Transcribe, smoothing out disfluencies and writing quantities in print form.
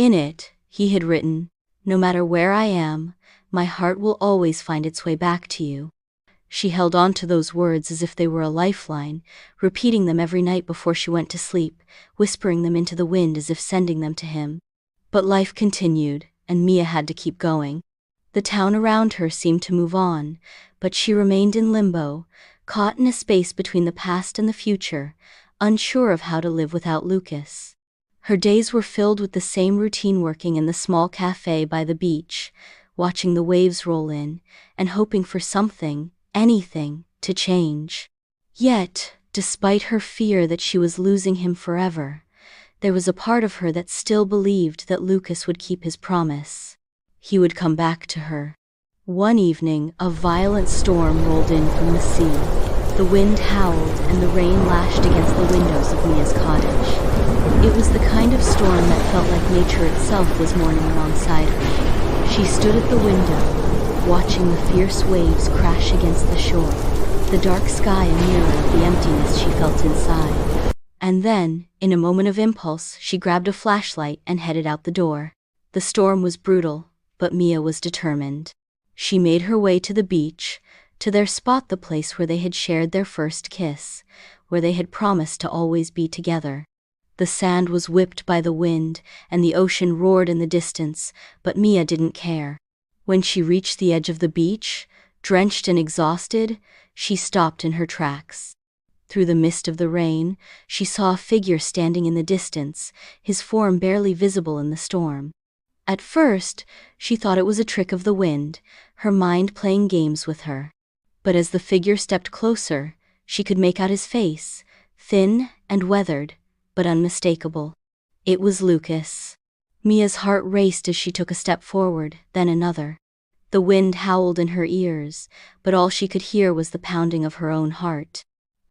In it, he had written, "No matter where I am, my heart will always find its way back to you." She held on to those words as if they were a lifeline, repeating them every night before she went to sleep, whispering them into the wind as if sending them to him. But life continued, and Mia had to keep going. The town around her seemed to move on, but she remained in limbo, caught in a space between the past and the future, unsure of how to live without Lucas. Her days were filled with the same routine, working in the small cafe by the beach, watching the waves roll in, and hoping for something, anything, to change. Yet, despite her fear that she was losing him forever, there was a part of her that still believed that Lucas would keep his promise. He would come back to her. One evening, a violent storm rolled in from the sea. The wind howled and the rain lashed against the windows of Mia's cottage. It was the kind of storm that felt like nature itself was mourning alongside her. She stood at the window, watching the fierce waves crash against the shore, the dark sky a mirror of the emptiness she felt inside. And then, in a moment of impulse, she grabbed a flashlight and headed out the door. The storm was brutal, but Mia was determined. She made her way to the beach, to their spot, the place where they had shared their first kiss, where they had promised to always be together. The sand was whipped by the wind, and the ocean roared in the distance, but Mia didn't care. When she reached the edge of the beach, drenched and exhausted, she stopped in her tracks. Through the mist of the rain, she saw a figure standing in the distance, his form barely visible in the storm. At first, she thought it was a trick of the wind, her mind playing games with her. But as the figure stepped closer, she could make out his face, thin and weathered, but unmistakable. It was Lucas. Mia's heart raced as she took a step forward, then another. The wind howled in her ears, but all she could hear was the pounding of her own heart.